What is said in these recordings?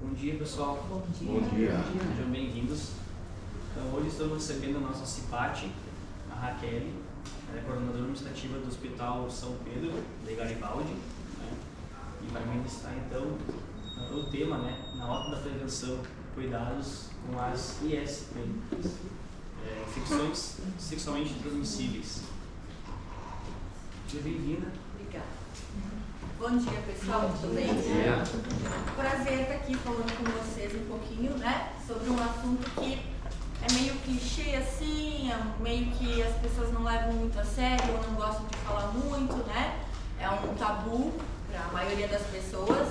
Bom dia, pessoal. Bom dia. Bom dia. Sejam bem-vindos. Então, hoje estamos recebendo a nossa CIPAT, a Raquel, ela é coordenadora administrativa do Hospital São Pedro de Garibaldi, né? E vai ministrar então o tema, né, na ordem da prevenção, cuidados com as IST, infecções sexualmente transmissíveis. Seja bem-vinda. Obrigada. Bom dia, pessoal, tudo bem? Prazer estar aqui falando com vocês um pouquinho, né, sobre um assunto que é meio clichê assim, é meio que as pessoas não levam muito a sério ou não gostam de falar muito, né? É um tabu para a maioria das pessoas.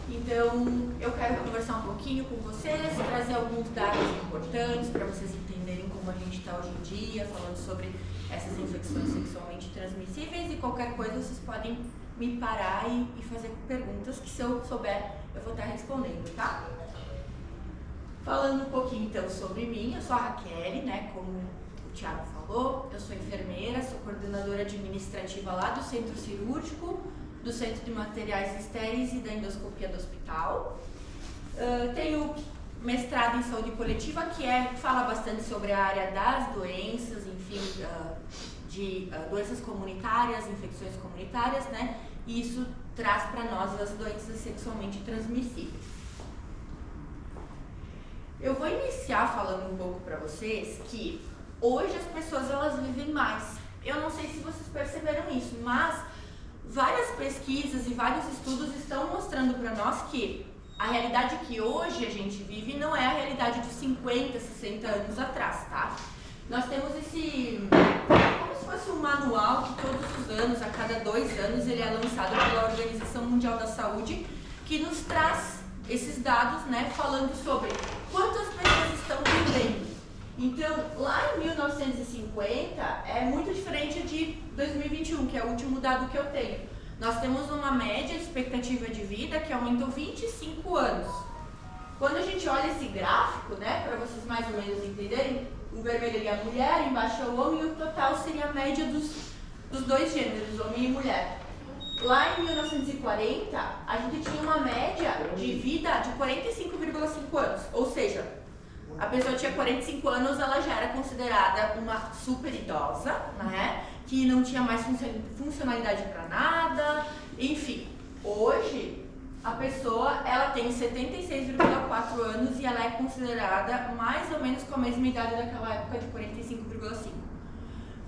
Então, eu quero conversar um pouquinho com vocês, trazer alguns dados importantes para vocês entenderem como a gente está hoje em dia, falando sobre essas infecções sexualmente transmissíveis, e qualquer coisa vocês podem me parar e fazer perguntas que, se eu souber, eu vou estar respondendo, tá? Falando um pouquinho então sobre mim, eu sou a Raquel, né, como o Thiago falou, eu sou enfermeira, sou coordenadora administrativa lá do centro cirúrgico, do Centro de Materiais Estéreis e da endoscopia do hospital. Tenho mestrado em saúde coletiva, que fala bastante sobre a área das doenças, enfim, de doenças comunitárias, infecções comunitárias, né? E isso traz para nós as doenças sexualmente transmissíveis. Eu vou iniciar falando um pouco para vocês que hoje as pessoas elas vivem mais. Eu não sei se vocês perceberam isso, mas várias pesquisas e vários estudos estão mostrando para nós que a realidade que hoje a gente vive não é a realidade de 50, 60 anos atrás, tá? Nós temos como se fosse um manual que todos os anos, a cada 2 anos, ele é lançado pela Organização Mundial da Saúde, que nos traz esses dados, né, falando sobre quantas pessoas estão vivendo. Então, lá em 1950, é muito diferente de 2021, que é o último dado que eu tenho. Nós temos uma média de expectativa de vida que aumentou 25 anos. Quando a gente olha esse gráfico, né, para vocês mais ou menos entenderem, o vermelho ali é a mulher, embaixo é o homem, e o total seria a média dos dois gêneros, homem e mulher. Lá em 1940, a gente tinha uma média de vida de 45,5 anos, ou seja, a pessoa tinha 45 anos, ela já era considerada uma super idosa, né? Que não tinha mais funcionalidade para nada, enfim. Hoje, a pessoa ela tem 76,4 anos e ela é considerada mais ou menos com a mesma idade daquela época de 45,5.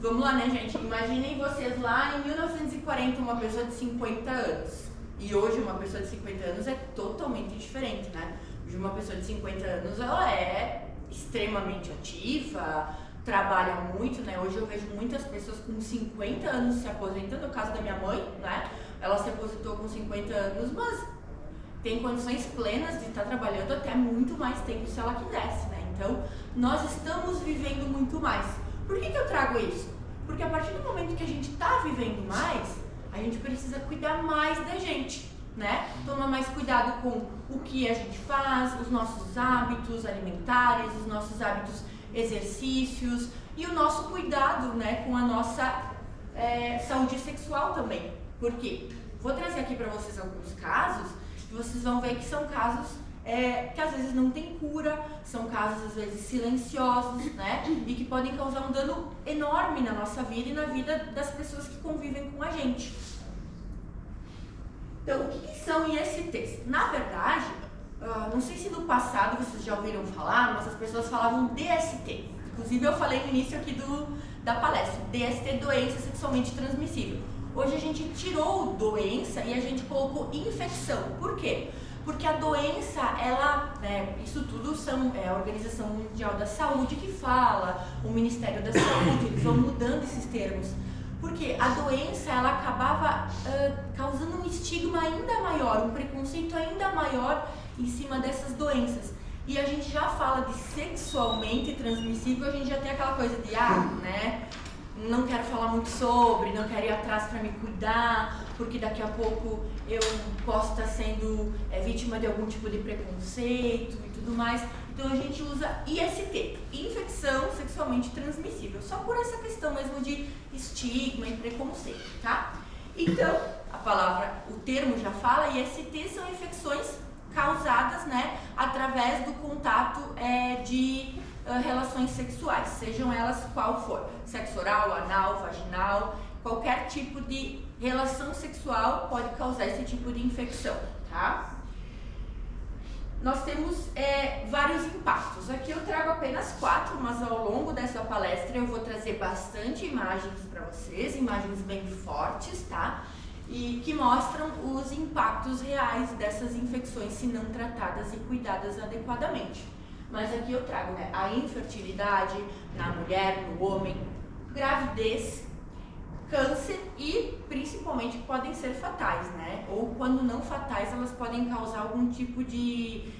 Vamos lá, né, gente? Imaginem vocês lá em 1940, uma pessoa de 50 anos. E hoje uma pessoa de 50 anos é totalmente diferente, né? Hoje uma pessoa de 50 anos, ela é extremamente ativa, trabalha muito, né? Hoje eu vejo muitas pessoas com 50 anos se aposentando, no caso da minha mãe, né? Ela se aposentou com 50 anos, mas tem condições plenas de estar trabalhando até muito mais tempo se ela quisesse, né? Então, nós estamos vivendo muito mais. Por que eu trago isso? Porque a partir do momento que a gente está vivendo mais, a gente precisa cuidar mais da gente, né? Tomar mais cuidado com o que a gente faz, os nossos hábitos alimentares, os nossos hábitos exercícios e o nosso cuidado, né, com a nossa saúde sexual também. Por quê? Vou trazer aqui para vocês alguns casos e vocês vão ver que são casos que às vezes não tem cura, são casos às vezes silenciosos, né, e que podem causar um dano enorme na nossa vida e na vida das pessoas que convivem com a gente. Então, o que são ISTs? Na verdade, não sei se no passado vocês já ouviram falar, mas as pessoas falavam DST. Inclusive eu falei no início aqui da palestra, DST, doença sexualmente transmissível. Hoje a gente tirou doença e a gente colocou infecção. Por quê? Porque a doença, isso tudo é a Organização Mundial da Saúde que fala, o Ministério da Saúde, eles vão mudando esses termos. Porque a doença, ela acabava causando um estigma ainda maior, um preconceito ainda maior em cima dessas doenças. E a gente já fala de sexualmente transmissível, a gente já tem aquela coisa de, né, não quero falar muito sobre, não quero ir atrás para me cuidar, porque daqui a pouco eu posso estar sendo vítima de algum tipo de preconceito e tudo mais. Então a gente usa IST, infecção sexualmente transmissível, só por essa questão mesmo de estigma e preconceito, tá? Então, o termo já fala, IST são infecções causadas, né, através do contato de relações sexuais, sejam elas qual for, sexo oral, anal, vaginal, qualquer tipo de relação sexual pode causar esse tipo de infecção, tá? Nós temos vários impactos. Aqui eu trago apenas 4, mas ao longo dessa palestra eu vou trazer bastante imagens para vocês, imagens bem fortes, tá? E que mostram os impactos reais dessas infecções se não tratadas e cuidadas adequadamente. Mas aqui eu trago, né, a infertilidade na mulher, no homem, gravidez, câncer e principalmente podem ser fatais, né? Ou quando não fatais, elas podem causar algum tipo de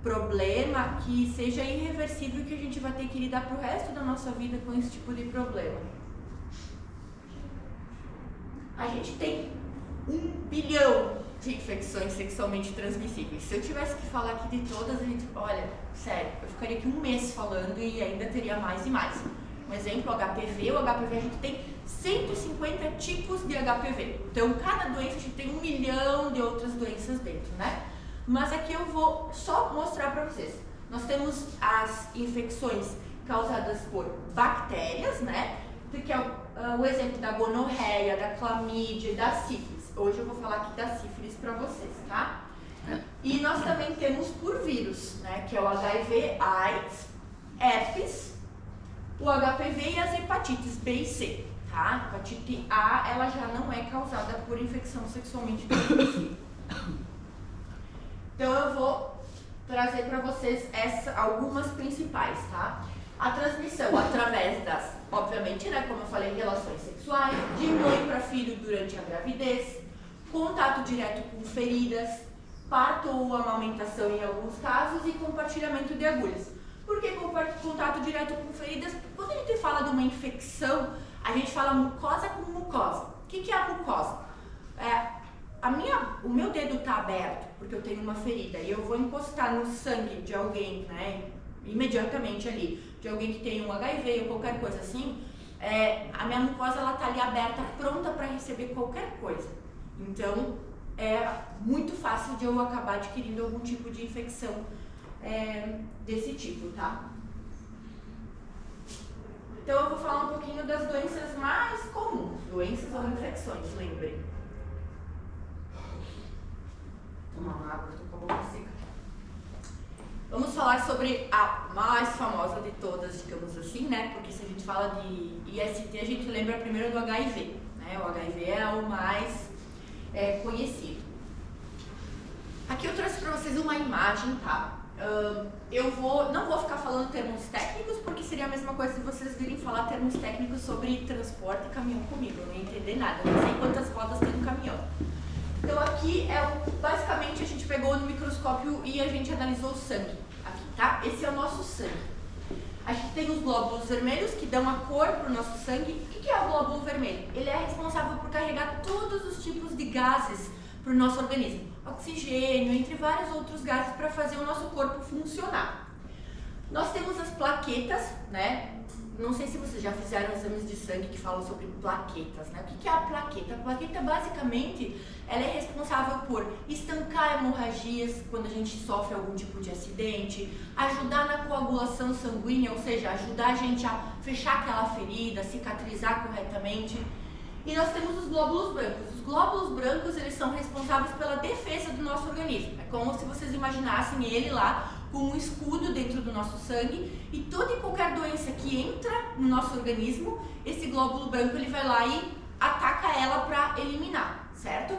problema que seja irreversível, que a gente vai ter que lidar pro resto da nossa vida com esse tipo de problema. A gente tem 1 bilhão de infecções sexualmente transmissíveis. Se eu tivesse que falar aqui de todas, a gente, olha, sério, eu ficaria aqui 1 mês falando e ainda teria mais e mais. Um exemplo, HPV. O HPV a gente tem 150 tipos de HPV. Então, cada doença a gente tem 1 milhão de outras doenças dentro, né? Mas aqui eu vou só mostrar para vocês. Nós temos as infecções causadas por bactérias, né? Que é o exemplo da gonorreia, da clamídia e da sífilis. Hoje eu vou falar aqui da sífilis para vocês, tá? E nós também temos por vírus, né? Que é o HIV, AIDS, herpes, o HPV e as hepatites B e C, tá? Hepatite A, ela já não é causada por infecção sexualmente transmissível. Então eu vou trazer para vocês algumas principais, tá? A transmissão através das, obviamente, né, como eu falei, relações sexuais, de mãe para filho durante a gravidez, contato direto com feridas, parto ou amamentação em alguns casos e compartilhamento de agulhas. Por que contato direto com feridas? Quando a gente fala de uma infecção, a gente fala mucosa com mucosa. O que é a mucosa? O meu dedo está aberto porque eu tenho uma ferida e eu vou encostar no sangue de alguém, né, imediatamente ali, de alguém que tem um HIV ou qualquer coisa assim, a minha mucosa ela tá ali aberta, pronta para receber qualquer coisa. Então, é muito fácil de eu acabar adquirindo algum tipo de infecção desse tipo, tá? Então eu vou falar um pouquinho das doenças mais comuns, doenças ou infecções, lembrem. Tomar uma água, estou com a boca seca. Vamos falar sobre a mais famosa de todas, digamos assim, né? Porque se a gente fala de IST, a gente lembra primeiro do HIV, né? O HIV é o mais conhecido. Aqui eu trouxe para vocês uma imagem, tá? Eu não vou ficar falando termos técnicos, porque seria a mesma coisa se vocês virem falar termos técnicos sobre transporte e caminhão comigo. Eu não ia entender nada, não sei quantas rodas tem no caminhão. Então aqui basicamente a gente pegou no microscópio e a gente analisou o sangue. Aqui, tá? Esse é o nosso sangue. A gente tem os glóbulos vermelhos que dão a cor para o nosso sangue. O que é o glóbulo vermelho? Ele é responsável por carregar todos os tipos de gases para o nosso organismo. Oxigênio, entre vários outros gases para fazer o nosso corpo funcionar. Nós temos as plaquetas, né? Não sei se vocês já fizeram exames de sangue que falam sobre plaquetas, né? O que é a plaqueta? A plaqueta, basicamente, ela é responsável por estancar hemorragias quando a gente sofre algum tipo de acidente, ajudar na coagulação sanguínea, ou seja, ajudar a gente a fechar aquela ferida, cicatrizar corretamente. E nós temos os glóbulos brancos. Os glóbulos brancos, eles são responsáveis pela defesa do nosso organismo. É como se vocês imaginassem ele lá com um escudo dentro do nosso sangue, e toda e qualquer doença que entra no nosso organismo, esse glóbulo branco ele vai lá e ataca ela para eliminar, certo?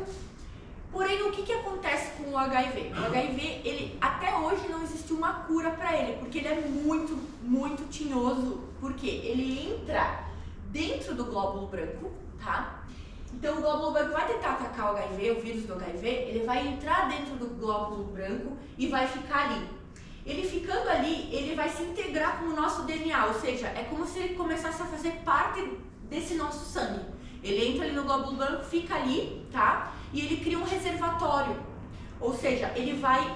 Porém, o que acontece com o HIV? O HIV, ele, até hoje não existe uma cura para ele, porque ele é muito, muito tinhoso, porque ele entra dentro do glóbulo branco, tá? Então o glóbulo branco vai tentar atacar o HIV, o vírus do HIV, ele vai entrar dentro do glóbulo branco e vai ficar ali. Ele ficando ali, ele vai se integrar com o nosso DNA, ou seja, é como se ele começasse a fazer parte desse nosso sangue. Ele entra ali no glóbulo branco, fica ali, tá? E ele cria um reservatório, ou seja, ele vai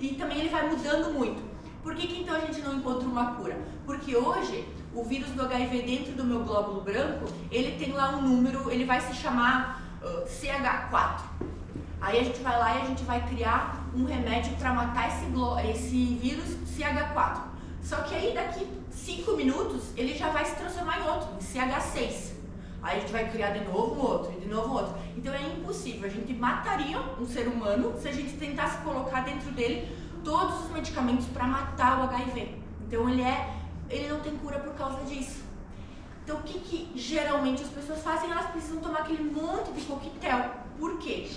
e também ele vai mudando muito. Por que então a gente não encontra uma cura? Porque hoje o vírus do HIV dentro do meu glóbulo branco, ele tem lá um número, ele vai se chamar CH4. Aí a gente vai lá e a gente vai criar um remédio para matar esse vírus CH4. Só que aí daqui 5 minutos ele já vai se transformar em outro, em CH6. Aí a gente vai criar de novo um outro, e de novo um outro. Então é impossível, a gente mataria um ser humano se a gente tentasse colocar dentro dele todos os medicamentos para matar o HIV. Então ele não tem cura por causa disso. Então o que geralmente as pessoas fazem? Elas precisam tomar aquele monte de coquetel. Por quê?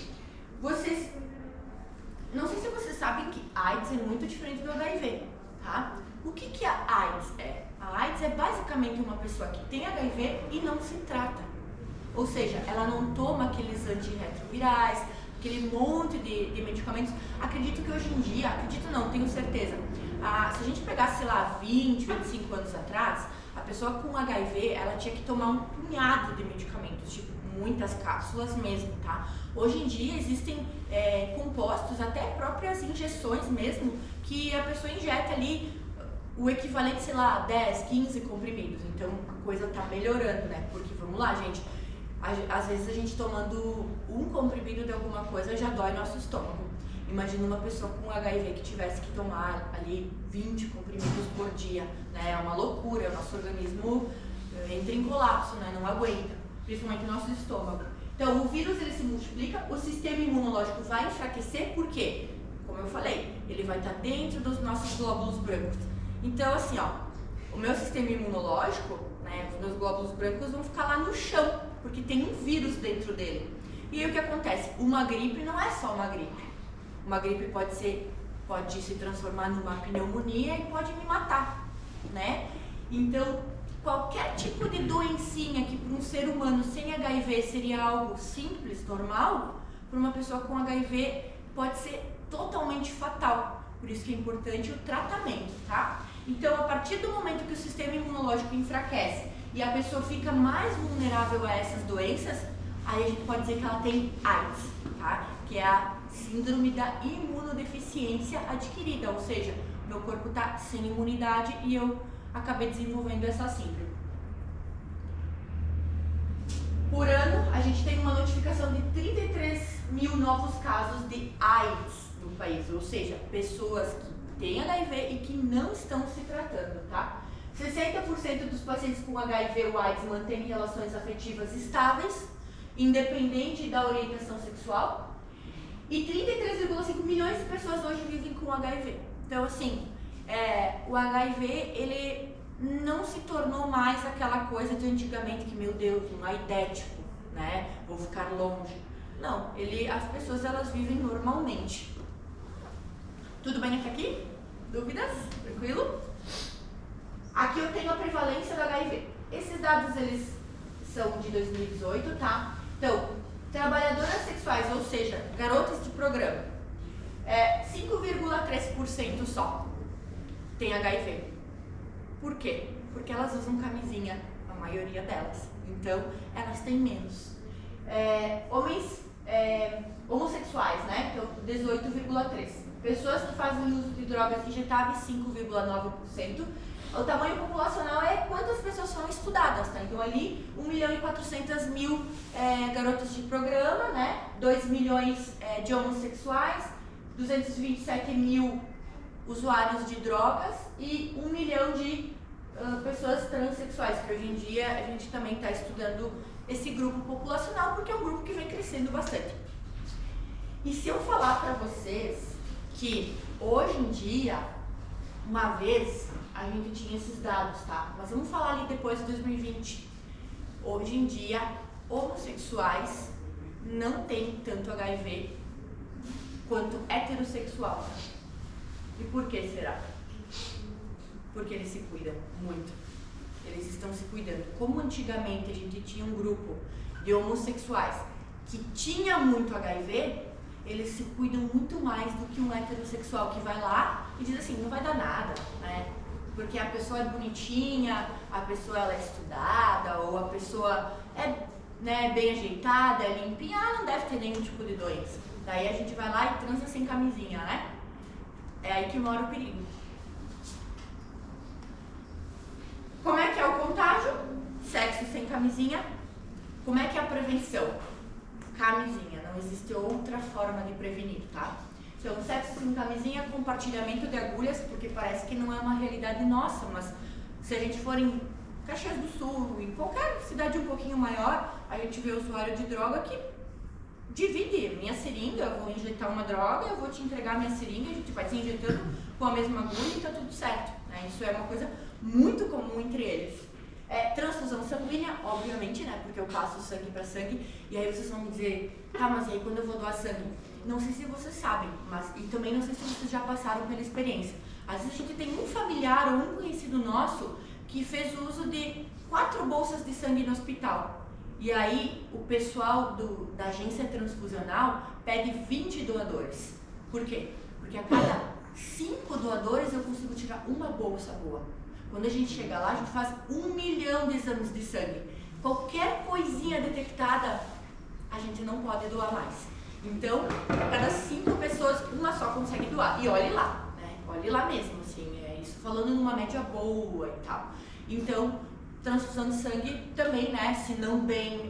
Não sei se vocês sabem que AIDS é muito diferente do HIV, tá? O que a AIDS é? A AIDS é basicamente uma pessoa que tem HIV e não se trata. Ou seja, ela não toma aqueles antirretrovirais, aquele monte de medicamentos. Acredito que hoje em dia, acredito não, tenho certeza, se a gente pegasse, sei lá, 20, 25 anos atrás, a pessoa com HIV, ela tinha que tomar um punhado de medicamentos, tipo, muitas cápsulas mesmo, tá? Hoje em dia existem compostos, até próprias injeções mesmo, que a pessoa injeta ali o equivalente, sei lá, 10, 15 comprimidos. Então a coisa tá melhorando, né? Porque, vamos lá, gente, às vezes a gente tomando um comprimido de alguma coisa já dói nosso estômago. Imagina uma pessoa com HIV que tivesse que tomar ali 20 comprimidos por dia, né? É uma loucura, o nosso organismo entra em colapso, né? Não aguenta, principalmente o nosso estômago. Então o vírus ele se multiplica, o sistema imunológico vai enfraquecer, por quê? Como eu falei, ele vai estar dentro dos nossos glóbulos brancos. Então assim, ó, o meu sistema imunológico, né, os meus glóbulos brancos vão ficar lá no chão, porque tem um vírus dentro dele. E aí o que acontece? Uma gripe não é só uma gripe. Uma gripe pode se transformar numa pneumonia e pode me matar, né? Então, qualquer tipo de doencinha que para um ser humano sem HIV seria algo simples, normal, para uma pessoa com HIV pode ser totalmente fatal. Por isso que é importante o tratamento, tá? Então, a partir do momento que o sistema imunológico enfraquece e a pessoa fica mais vulnerável a essas doenças, aí a gente pode dizer que ela tem AIDS, tá? Que é a síndrome da imunodeficiência adquirida, ou seja, meu corpo está sem imunidade e eu acabei desenvolvendo essa síndrome. Por ano, a gente tem uma notificação de 33 mil novos casos de AIDS no país, ou seja, pessoas que têm HIV e que não estão se tratando, tá? 60% dos pacientes com HIV ou AIDS mantêm relações afetivas estáveis, independente da orientação sexual, e 33,5 milhões de pessoas hoje vivem com HIV. Então, assim, o HIV, ele não se tornou mais aquela coisa de antigamente que, meu Deus, um aidético, né? Vou ficar longe. Não, as pessoas, elas vivem normalmente. Tudo bem até aqui? Dúvidas? Tranquilo? Aqui eu tenho a prevalência do HIV. Esses dados, eles são de 2018, tá? Então, trabalhadoras sexuais, ou seja, garotas de programa, 5,3% só tem HIV. Por quê? Porque elas usam camisinha, a maioria delas. Então, elas têm menos. Homens homossexuais, né? Então, 18,3%. Pessoas que fazem uso de drogas injetáveis, 5,9%. O tamanho populacional é quantas pessoas são estudadas, tá? Então ali 1.400.000 garotas de programa, né? 2 milhões de homossexuais, 227 mil usuários de drogas e 1 milhão de pessoas transexuais, que hoje em dia a gente também está estudando esse grupo populacional porque é um grupo que vem crescendo bastante. E se eu falar para vocês que hoje em dia, uma vez a gente tinha esses dados, tá? Mas vamos falar ali depois de 2020. Hoje em dia, homossexuais não têm tanto HIV quanto heterossexual. E por que será? Porque eles se cuidam muito. Eles estão se cuidando. Como antigamente a gente tinha um grupo de homossexuais que tinha muito HIV, eles se cuidam muito mais do que um heterossexual que vai lá e diz assim, não vai dar nada, né? Porque a pessoa é bonitinha, a pessoa ela é estudada, ou a pessoa é, né, bem ajeitada, é limpinha, não deve ter nenhum tipo de doença. Daí a gente vai lá e transa sem camisinha, né? É aí que mora o perigo. Como é que é o contágio? Sexo sem camisinha. Como é que é a prevenção? camisinha, não existe outra forma de prevenir, tá? Então, sexo sem camisinha, compartilhamento de agulhas, porque parece que não é uma realidade nossa, mas se a gente for em Caxias do Sul, em qualquer cidade um pouquinho maior, a gente vê usuário de droga que divide minha seringa, eu vou injetar uma droga, eu vou te entregar minha seringa, a gente vai se injetando com a mesma agulha e tá tudo certo, né? Isso é uma coisa muito comum entre eles. Transfusão sanguínea, obviamente, né? Porque eu passo sangue para sangue, e aí vocês vão me dizer, tá, mas e aí quando eu vou doar sangue? Não sei se vocês sabem, mas e também não sei se vocês já passaram pela experiência. Às vezes a gente tem um familiar ou um conhecido nosso que fez uso de 4 bolsas de sangue no hospital. E aí o pessoal da agência transfusional pede 20 doadores. Por quê? Porque a cada 5 doadores eu consigo tirar uma bolsa boa. Quando a gente chega lá, a gente faz 1 milhão de exames de sangue. Qualquer coisinha detectada, a gente não pode doar mais. Então, a cada 5 pessoas, uma só consegue doar. E olhe lá, né? Olhe lá mesmo, assim, isso falando numa média boa e tal. Então, transfusão de sangue também, né, se não bem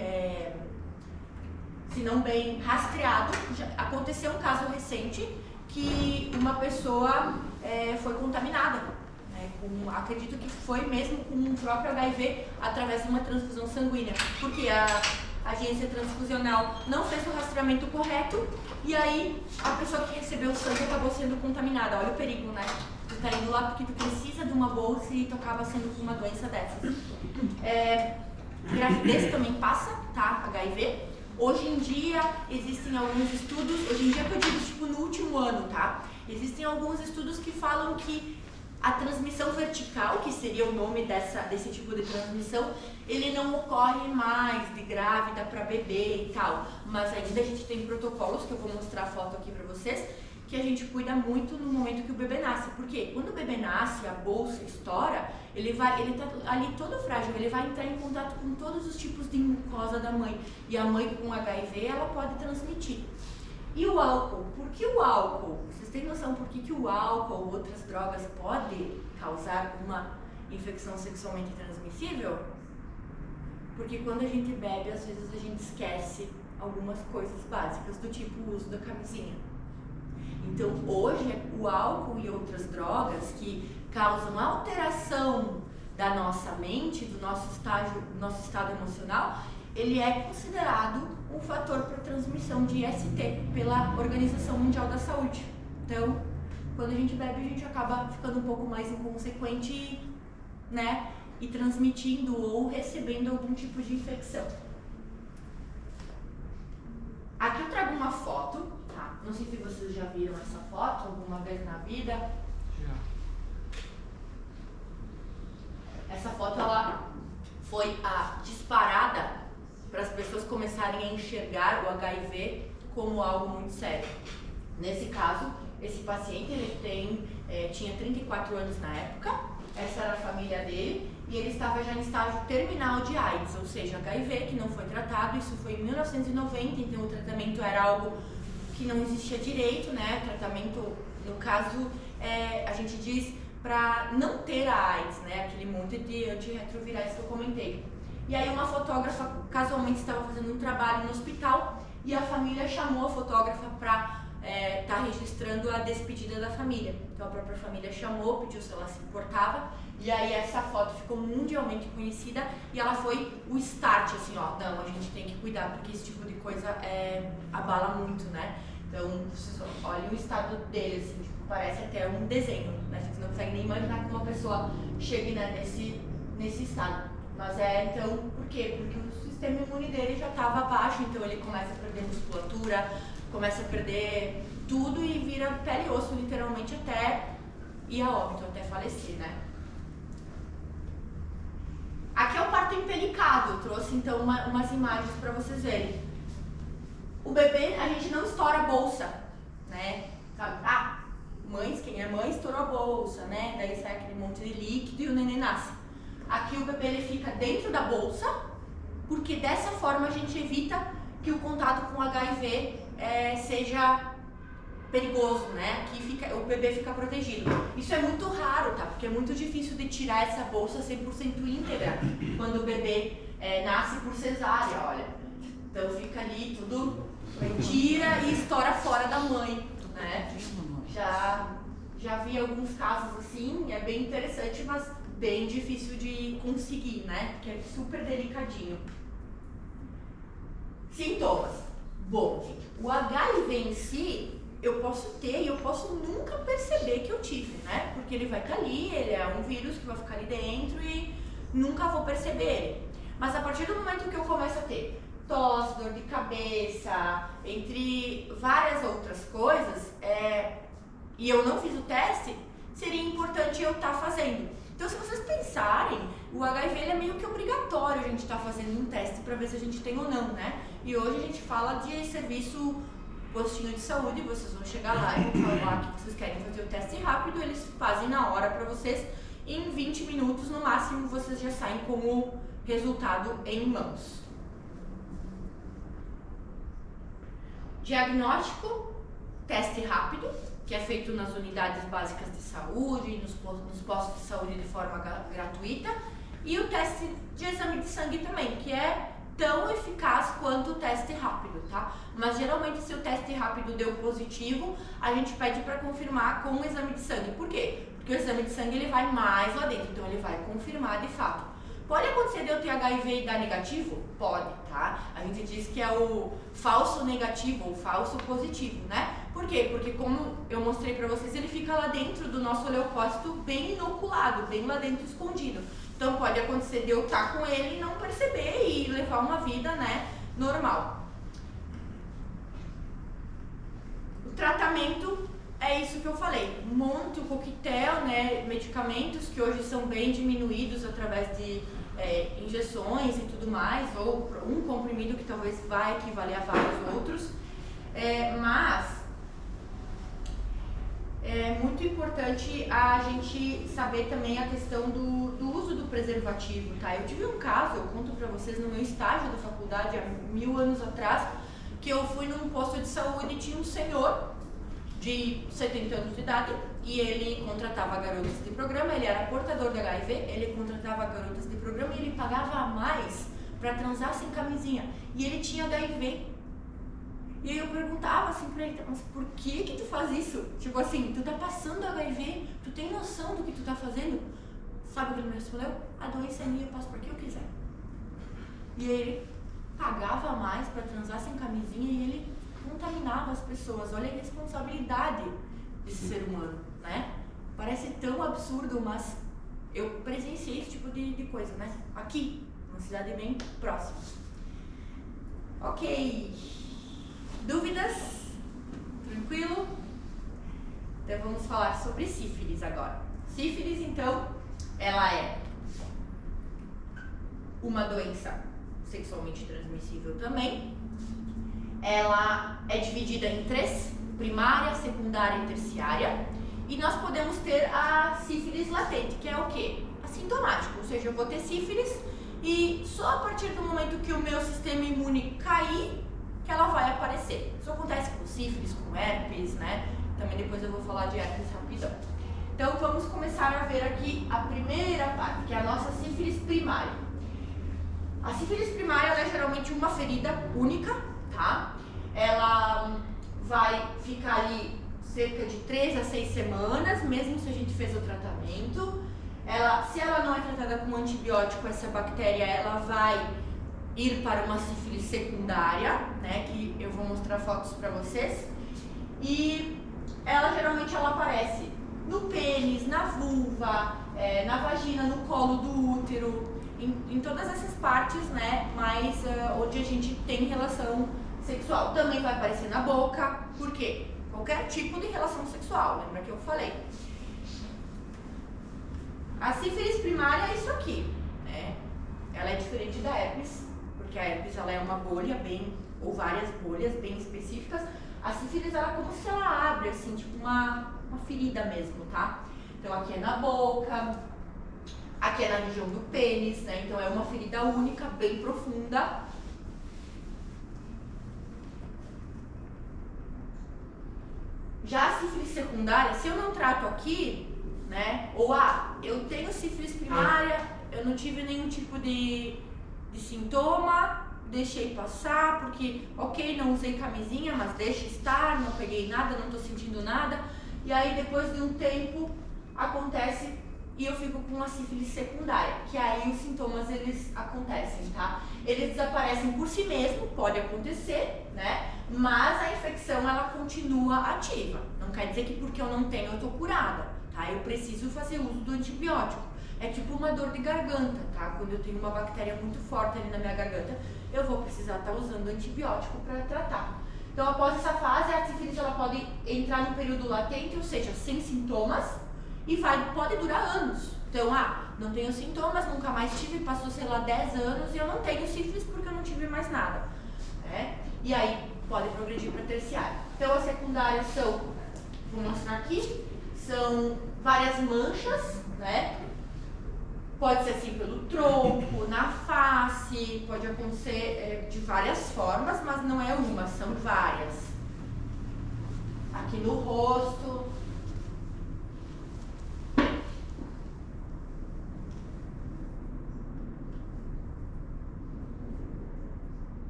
rastreado. Aconteceu um caso recente que uma pessoa foi contaminada. Acredito que foi mesmo com o próprio HIV através de uma transfusão sanguínea, porque a agência transfusional não fez o rastreamento correto e aí a pessoa que recebeu o sangue acabou sendo contaminada. Olha o perigo, né? Tu tá indo lá porque tu precisa de uma bolsa e tu acaba sendo com uma doença dessas. Gravidez também passa, tá? HIV. Hoje em dia existem alguns estudos, hoje em dia que eu digo tipo no último ano, tá? Existem alguns estudos que falam que a transmissão vertical, que seria o nome desse tipo de transmissão, ele não ocorre mais de grávida para bebê e tal. Mas ainda a gente tem protocolos, que eu vou mostrar a foto aqui para vocês, que a gente cuida muito no momento que o bebê nasce. Porque quando o bebê nasce, a bolsa estoura, ele tá ali todo frágil, ele vai entrar em contato com todos os tipos de mucosa da mãe. E a mãe com HIV, ela pode transmitir. E o álcool? Por que o álcool? Vocês têm noção por que o álcool ou outras drogas podem causar uma infecção sexualmente transmissível? Porque quando a gente bebe, às vezes a gente esquece algumas coisas básicas, do tipo o uso da camisinha. Então, hoje, o álcool e outras drogas que causam alteração da nossa mente, do nosso estado emocional, ele é considerado um fator para transmissão de IST pela Organização Mundial da Saúde. Então, quando a gente bebe, a gente acaba ficando um pouco mais inconsequente, né, e transmitindo ou recebendo algum tipo de infecção. Aqui eu trago uma foto, tá? Não sei se vocês já viram essa foto alguma vez na vida. Já. Essa foto, ela foi a disparada para as pessoas começarem a enxergar o HIV como algo muito sério. Nesse caso, esse paciente ele tinha 34 anos na época, essa era a família dele, e ele estava já em estágio terminal de AIDS, ou seja, HIV, que não foi tratado. Isso foi em 1990, então o tratamento era algo que não existia direito, né? Tratamento, no caso, a gente diz para não ter a AIDS, né? Aquele monte de antirretrovirais que eu comentei. E aí uma fotógrafa casualmente estava fazendo um trabalho no hospital e a família chamou a fotógrafa para estar registrando a despedida da família. Então a própria família chamou, pediu se ela se importava, e aí essa foto ficou mundialmente conhecida e ela foi o start, assim, ó, não, a gente tem que cuidar porque esse tipo de coisa abala muito, né? Então, vocês olhem o estado deles, assim, tipo, parece até um desenho, né? Vocês não conseguem nem imaginar que uma pessoa chegue, né, nesse estado. Mas então, por quê? Porque o sistema imune dele já estava baixo, então ele começa a perder musculatura, começa a perder tudo e vira pele e osso, literalmente, até ir a óbito, até falecer, né? Aqui é o parto empelicado, eu trouxe então umas imagens para vocês verem. O bebê, a gente não estoura a bolsa, né? Mães, quem é mãe, estourou a bolsa, né? Daí sai aquele monte de líquido e o neném nasce. Aqui o bebê ele fica dentro da bolsa, porque dessa forma a gente evita que o contato com o HIV seja perigoso, né? Aqui o bebê fica protegido. Isso é muito raro, tá? Porque é muito difícil de tirar essa bolsa 100% íntegra quando o bebê nasce por cesárea, olha. Então fica ali tudo, tira e estoura fora da mãe, né? Já vi alguns casos assim, é bem interessante, mas bem difícil de conseguir, né? Porque é super delicadinho. Sintomas. Bom, gente, o HIV em si, eu posso ter e eu posso nunca perceber que eu tive, né? Porque ele vai estar ali, ele é um vírus que vai ficar ali dentro e nunca vou perceber ele. Mas a partir do momento que eu começo a ter tosse, dor de cabeça, entre várias outras coisas, e eu não fiz o teste, seria importante eu estar fazendo. Então, se vocês pensarem, o HIV ele é meio que obrigatório a gente estar fazendo um teste para ver se a gente tem ou não, né? E hoje a gente fala de serviço postinho de saúde, vocês vão chegar lá e vão falar que vocês querem fazer o teste rápido, eles fazem na hora para vocês, e em 20 minutos no máximo vocês já saem com o resultado em mãos. Diagnóstico, teste rápido, que é feito nas unidades básicas de saúde, nos postos de saúde de forma gratuita, e o teste de exame de sangue também, que é tão eficaz quanto o teste rápido, tá? Mas geralmente se o teste rápido deu positivo, a gente pede para confirmar com o exame de sangue. Por quê? Porque o exame de sangue ele vai mais lá dentro, então ele vai confirmar de fato. Pode acontecer de eu ter HIV e dar negativo? Pode, tá? A gente diz que é o falso negativo ou falso positivo, né? Por quê? Porque como eu mostrei pra vocês, ele fica lá dentro do nosso leucócito bem inoculado, bem lá dentro escondido. Então pode acontecer de eu estar com ele e não perceber e levar uma vida, né, normal. O tratamento é isso que eu falei, monte o coquetel, né, medicamentos que hoje são bem diminuídos através de injeções e tudo mais, ou um comprimido que talvez vai equivaler a vários outros, mas é muito importante a gente saber também a questão do uso do preservativo, tá? Eu tive um caso, eu conto pra vocês, no meu estágio da faculdade, há 1000 anos atrás, que eu fui num posto de saúde e tinha um senhor de 70 anos de idade, e ele contratava garotas de programa, ele era portador de HIV, ele contratava garotas de programa e ele pagava mais pra transar sem camisinha, e ele tinha HIV. E aí eu perguntava assim pra ele, mas por que tu faz isso? Tipo assim, tu tá passando HIV, tu tem noção do que tu tá fazendo? Sabe o que ele me respondeu? A doença é minha, eu passo pra quem eu quiser. E aí ele pagava mais pra transar sem camisinha e ele contaminava as pessoas. Olha a responsabilidade desse ser humano, né? Parece tão absurdo, mas eu presenciei esse tipo de coisa, né? Aqui, uma cidade bem próxima. Ok. Dúvidas? Tranquilo? Então vamos falar sobre sífilis agora. Sífilis, então, ela é uma doença sexualmente transmissível também. Ela é dividida em 3, primária, secundária e terciária. E nós podemos ter a sífilis latente, que é o quê? Assintomático, ou seja, eu vou ter sífilis e só a partir do momento que o meu sistema imune cair, que ela vai aparecer. Isso acontece com sífilis, com herpes, né? Também depois eu vou falar de herpes rapidão. Então vamos começar a ver aqui a primeira parte, que é a nossa sífilis primária. A sífilis primária ela é geralmente uma ferida única, tá? Ela vai ficar ali cerca de 3 a 6 semanas, mesmo se a gente fez o tratamento. Se ela não é tratada com antibiótico, essa bactéria ela vai ir para uma sífilis secundária, né, que eu vou mostrar fotos para vocês. E ela geralmente aparece no pênis, na vulva, na vagina, no colo do útero, em todas essas partes, né, mas onde a gente tem relação sexual. Também vai aparecer na boca, por quê? Qualquer tipo de relação sexual, lembra que eu falei? A sífilis primária é isso aqui, né? Ela é diferente da herpes, porque a herpes ela é uma bolha ou várias bolhas bem específicas. A sífilis ela é como se ela abre, assim, tipo uma ferida mesmo, tá? Então aqui é na boca, aqui é na região do pênis, né? Então é uma ferida única, bem profunda. Já a sífilis secundária, se eu não trato aqui, né? Ou eu tenho sífilis primária, eu não tive nenhum tipo de sintoma, deixei passar, porque, ok, não usei camisinha, mas deixa estar, não peguei nada, não tô sentindo nada. E aí, depois de um tempo, acontece e eu fico com uma sífilis secundária, que aí os sintomas, eles acontecem, tá? Eles desaparecem por si mesmo, pode acontecer, né? Mas a infecção, ela continua ativa. Não quer dizer que porque eu não tenho, eu tô curada, tá? Eu preciso fazer uso do antibiótico. É tipo uma dor de garganta, tá? Quando eu tenho uma bactéria muito forte ali na minha garganta, eu vou precisar estar usando antibiótico para tratar. Então, após essa fase, a sífilis, ela pode entrar no período latente, ou seja, sem sintomas, e pode durar anos. Então, não tenho sintomas, nunca mais tive, passou, sei lá, 10 anos e eu não tenho sífilis porque eu não tive mais nada, né? E aí, pode progredir para terciária. Então, as secundárias são, vou mostrar aqui, são várias manchas, né? Pode ser assim pelo tronco, na face, pode acontecer de várias formas, mas não é uma, são várias. Aqui no rosto.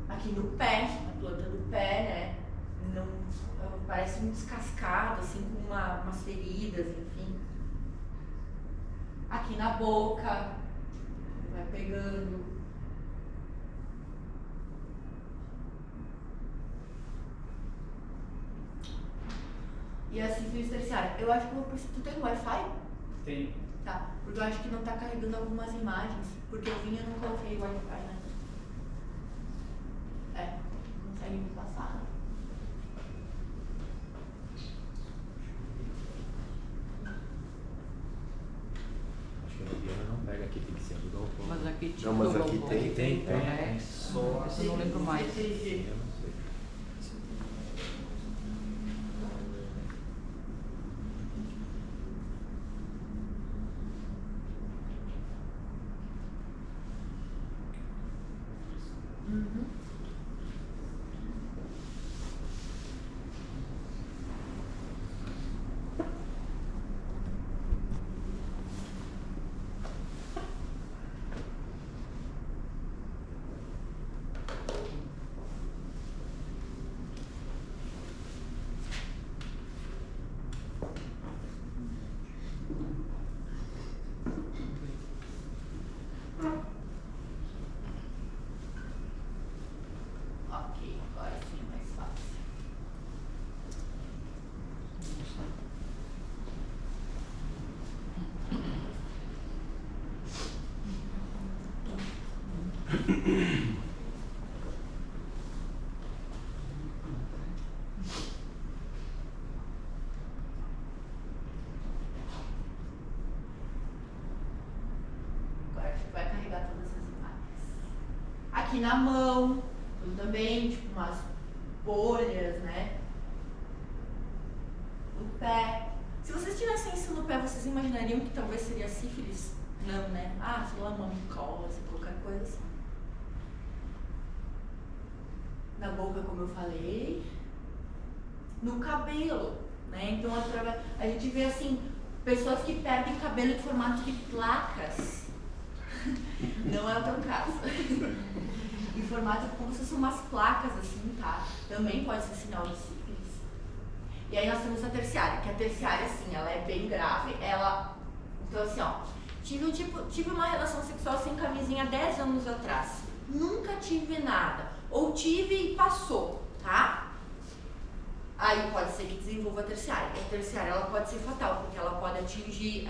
Aqui no pé, na planta do pé, né? Não, parece um descascado, assim, com umas feridas, enfim. Aqui na boca, vai pegando. E a sífilis terciária, eu acho que eu vou precisar. Tu tem Wi-Fi? Tem. Tá, porque eu acho que não tá carregando algumas imagens, porque eu vim e não coloquei o Wi-Fi, né? Consegue me passar? Acho que a Mariana não pega aqui, tem que ser do galpão. Mas aqui tinha Não, mas do aqui galpão. tem. É, Só. essa eu não lembro mais. Eu não sei. Uhum. Ok, agora sim, mais fácil. Agora a gente vai carregar todas as imagens. Aqui na mão, tudo também, tipo umas bolhas, né? No pé. Se vocês tivessem isso no pé, vocês imaginariam que talvez seria sífilis? Não, né? Sei lá, uma micose, qualquer coisa assim. Na boca, como eu falei. No cabelo, né? Então, a gente vê, assim, pessoas que perdem cabelo em formato de placas. Não é o teu caso. Em formato como se fossem umas placas, assim, tá? Também pode ser sinal de sífilis. E aí nós temos a terciária, que a terciária, assim, ela é bem grave. Então, assim, tive uma relação sexual sem camisinha 10 anos atrás. Nunca tive nada. Ou tive e passou, tá? Aí pode ser que desenvolva a terciária. A terciária, ela pode ser fatal, porque ela pode atingir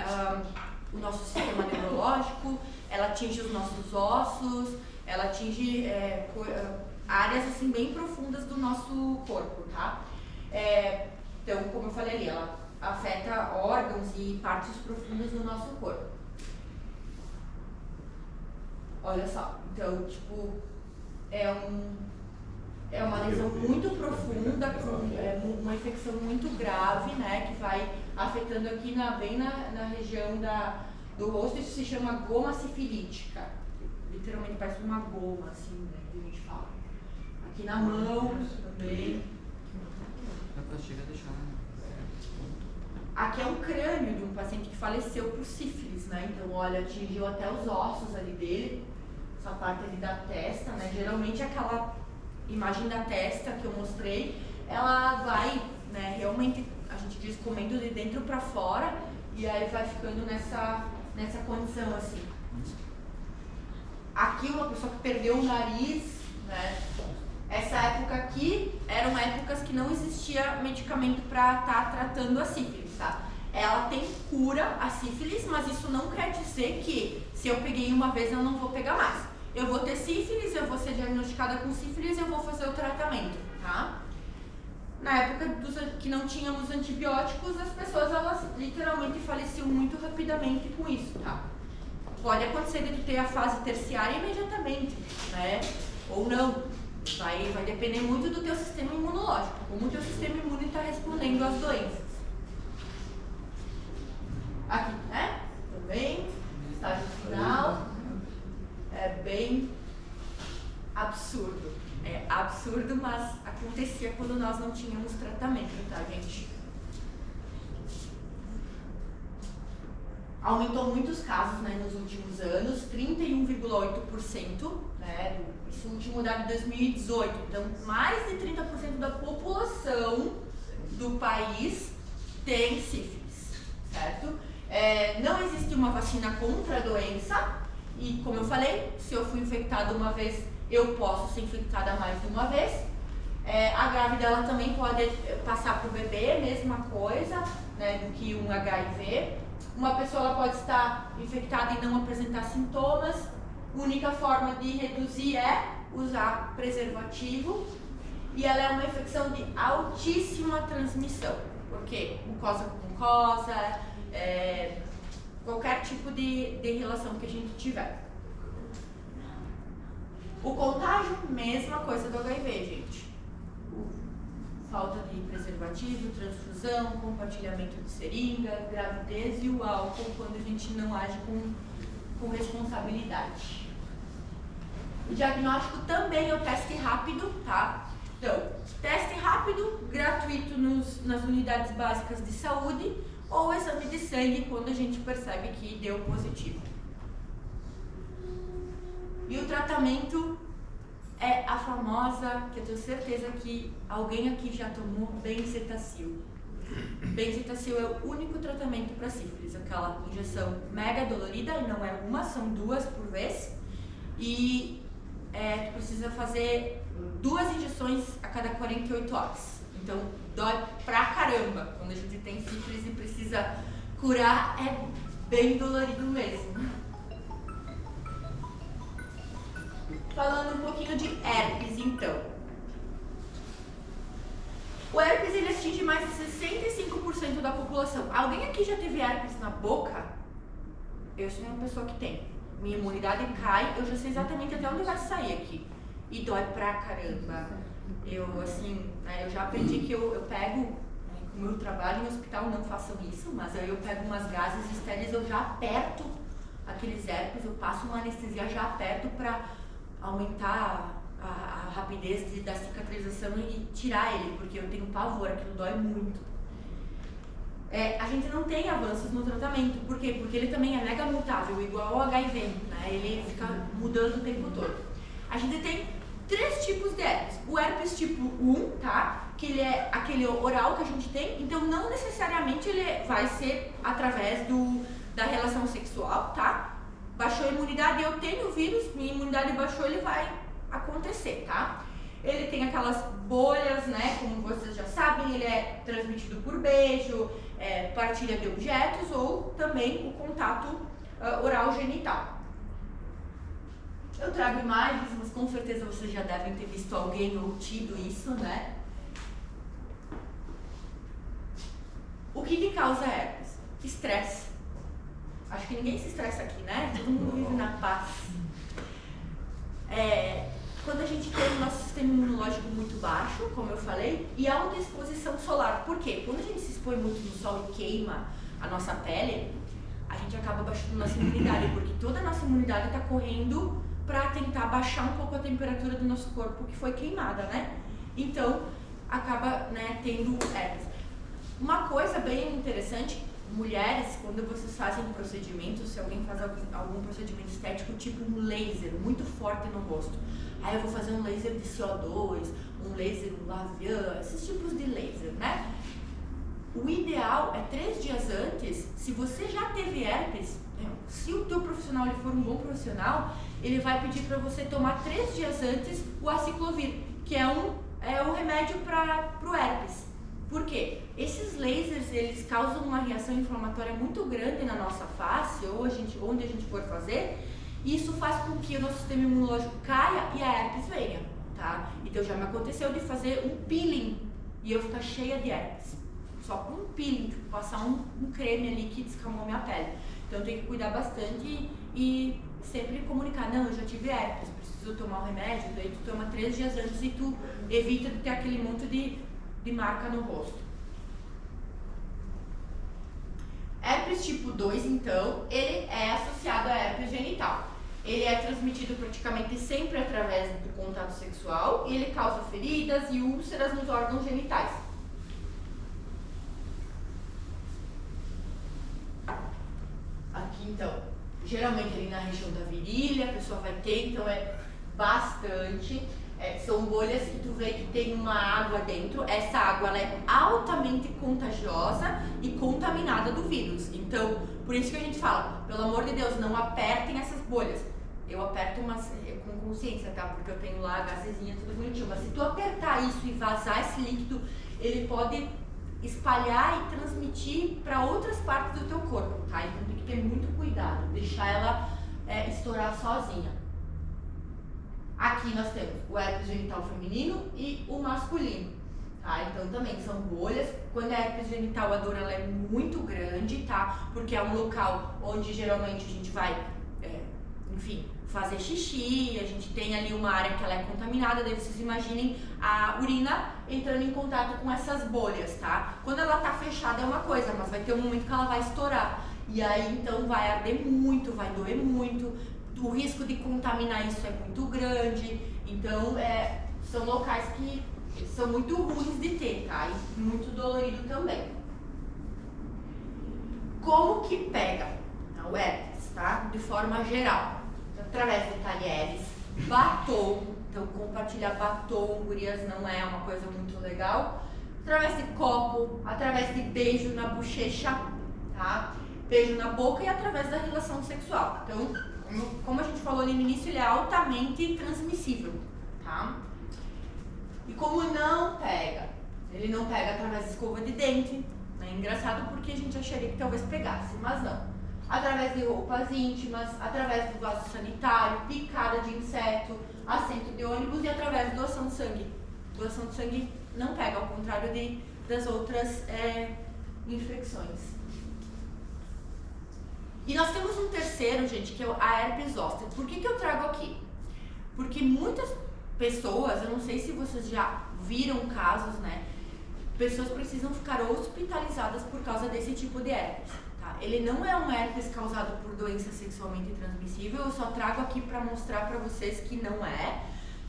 o nosso sistema neurológico, ela atinge os nossos ossos, ela atinge áreas, assim, bem profundas do nosso corpo, tá? Então, como eu falei ali, ela afeta órgãos e partes profundas do nosso corpo. Olha só, então, tipo, é uma lesão muito profunda, com uma infecção muito grave, né, que vai afetando aqui bem na região do rosto. Isso se chama goma sifilítica. Literalmente parece uma goma, assim, né, que a gente fala. Aqui na mão também. Aqui é um crânio de um paciente que faleceu por sífilis, né? Então, olha, atingiu até os ossos ali dele. essa parte ali da testa, né? Geralmente aquela imagem da testa que eu mostrei, ela vai, né, realmente, a gente diz, comendo de dentro para fora, e aí vai ficando nessa condição assim. Aqui uma pessoa que perdeu o nariz, né? Essa época aqui eram épocas que não existia medicamento para estar tratando a sífilis, tá? Ela tem cura a sífilis, mas isso não quer dizer que se eu peguei uma vez eu não vou pegar mais. Eu vou ter sífilis, eu vou ser diagnosticada com sífilis e eu vou fazer o tratamento, tá? Na época que não tínhamos antibióticos, as pessoas elas literalmente faleciam muito rapidamente com isso, tá? Pode acontecer de tu ter a fase terciária imediatamente, né? Ou não. Vai depender muito do teu sistema imunológico, como o teu sistema imune está respondendo às doenças. Aqui, né? Também, estágio final. É bem absurdo. É absurdo, mas acontecia quando nós não tínhamos tratamento, tá, gente? Aumentou muitos casos, né, nos últimos anos, 31,8%, né, isso último dado de 2018. Então, mais de 30% da população do país tem sífilis, certo? Não existe uma vacina contra a doença e, como eu falei, se eu fui infectada uma vez, eu posso ser infectada mais de uma vez. A grávida ela também pode passar para o bebê, mesma coisa, né, do que um HIV. Uma pessoa ela pode estar infectada e não apresentar sintomas. A única forma de reduzir é usar preservativo. E ela é uma infecção de altíssima transmissão. Por quê? Mucosa com mucosa, qualquer tipo de relação que a gente tiver. O contágio, mesma coisa do HIV, gente. Falta de preservativo, transfusão, compartilhamento de seringa, gravidez e o álcool quando a gente não age com responsabilidade. O diagnóstico também é o teste rápido, tá? Então, teste rápido, gratuito nas unidades básicas de saúde ou exame de sangue quando a gente percebe que deu positivo. E o tratamento é a famosa, que eu tenho certeza que alguém aqui já tomou, Benzetacil. Benzetacil é o único tratamento para sífilis, aquela injeção mega dolorida, e não é uma, são 2 por vez. E tu precisa fazer 2 injeções a cada 48 horas. Então dói pra caramba. Quando a gente tem sífilis e precisa curar, é bem dolorido mesmo. Falando um pouquinho de herpes, então. O herpes ele atinge mais de 65% da população. Alguém aqui já teve herpes na boca? Eu sou uma pessoa que tem. Minha imunidade cai, eu já sei exatamente até onde vai sair aqui. E dói pra caramba. Eu já aprendi que eu pego, como eu trabalho em hospital, não façam isso, mas aí eu pego umas gases estéreis, eu já aperto aqueles herpes, eu passo uma anestesia, já aperto pra aumentar a rapidez da cicatrização e tirar ele, porque eu tenho pavor, aquilo dói muito. A gente não tem avanços no tratamento, por quê? Porque ele também é mega mutável, igual ao HIV, né? Ele fica mudando o tempo todo. A gente tem 3 tipos de herpes. O herpes tipo 1, tá? Que ele é aquele oral que a gente tem, então não necessariamente ele vai ser através da relação sexual, tá? Baixou a imunidade, eu tenho o vírus, minha imunidade baixou, ele vai acontecer, tá? Ele tem aquelas bolhas, né, como vocês já sabem, ele é transmitido por beijo, partilha de objetos ou também o contato oral genital. Eu trago imagens, mas com certeza vocês já devem ter visto alguém ou tido isso, né? O que causa herpes? Estresse. Acho que ninguém se estressa aqui, né? Todo mundo vive na paz. Quando a gente tem o nosso sistema imunológico muito baixo, como eu falei, e alta exposição solar. Por quê? Quando a gente se expõe muito no sol e queima a nossa pele, a gente acaba baixando a nossa imunidade, porque toda a nossa imunidade está correndo para tentar baixar um pouco a temperatura do nosso corpo que foi queimada, né? Então, acaba, né, tendo herpes. Uma coisa bem interessante, mulheres, quando vocês fazem procedimentos, se alguém faz algum procedimento estético, tipo um laser muito forte no rosto, aí eu vou fazer um laser de CO2, um laser Lavian, esses tipos de laser, né? O ideal é 3 dias antes, se você já teve herpes, se o teu profissional ele for um bom profissional, ele vai pedir para você tomar 3 dias antes o aciclovir, que é um remédio para o herpes. Por quê? Esses lasers, eles causam uma reação inflamatória muito grande na nossa face, ou onde a gente for fazer, e isso faz com que o nosso sistema imunológico caia e a herpes venha, tá? Então já me aconteceu de fazer um peeling e eu ficar cheia de herpes. Só com um peeling, tipo, passar um creme ali que descamou minha pele. Então tem que cuidar bastante e sempre comunicar, não, eu já tive herpes, preciso tomar o remédio, daí tu toma 3 dias antes e tu evita de ter aquele monte de marca no rosto. Herpes tipo 2, então, ele é associado a herpes genital. Ele é transmitido praticamente sempre através do contato sexual e ele causa feridas e úlceras nos órgãos genitais. Aqui, então, geralmente ali na região da virilha, a pessoa vai ter, então é bastante. São bolhas que tu vê que tem uma água dentro. Essa água ela é altamente contagiosa e contaminada do vírus. Então, por isso que a gente fala, pelo amor de Deus, não apertem essas bolhas. Eu aperto com consciência, tá? Porque eu tenho lá a gazezinha, tudo bonitinho. Mas se tu apertar isso e vazar esse líquido, ele pode espalhar e transmitir para outras partes do teu corpo, tá? Então tem que ter muito cuidado, deixar ela estourar sozinha. Aqui nós temos o herpes genital feminino e o masculino, tá? Então também são bolhas. Quando é herpes genital, a dor ela é muito grande, tá? Porque é um local onde geralmente a gente vai, enfim, fazer xixi, a gente tem ali uma área que ela é contaminada, daí vocês imaginem a urina entrando em contato com essas bolhas, tá? Quando ela tá fechada é uma coisa, mas vai ter um momento que ela vai estourar. E aí então vai arder muito, vai doer muito. O risco de contaminar isso é muito grande, então são locais que são muito ruins de ter, tá? E muito dolorido também. Como que pega o herpes, tá? De forma geral, através de talheres, batom, então compartilhar batom, gurias, não é uma coisa muito legal, através de copo, através de beijo na bochecha, tá? Beijo na boca e através da relação sexual. Então, como a gente falou ali no início, ele é altamente transmissível, tá? E como não pega? Ele não pega através de escova de dente, né? Engraçado porque a gente acharia que talvez pegasse, mas não. Através de roupas íntimas, através do vaso sanitário, picada de inseto, assento de ônibus e através de doação de sangue. Doação de sangue não pega, ao contrário das outras infecções. E nós temos um terceiro, gente, que é a herpes zoster. Por que eu trago aqui? Porque muitas pessoas, eu não sei se vocês já viram casos, né? Pessoas precisam ficar hospitalizadas por causa desse tipo de herpes, tá? Ele não é um herpes causado por doença sexualmente transmissível, eu só trago aqui para mostrar para vocês que não é,